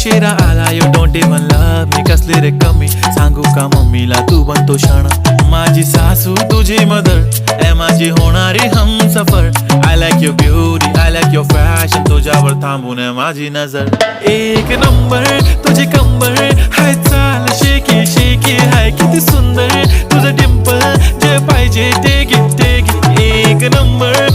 उशिरा आला you don't even love me कसली रे कमी सांगू का मम्मीला तू बनतो शाणा माझी सासू तुझी मदर ए माझी होणारी Humsafar I like your beauty I like your fashion तुझ्यावर थांबून माझी नजर एक नंबर तुझी कंबर हाय चाल शेकी शेकी हाय किती सुंदर तुझं डिंपल जे पाहिजे ते घे एक नंबर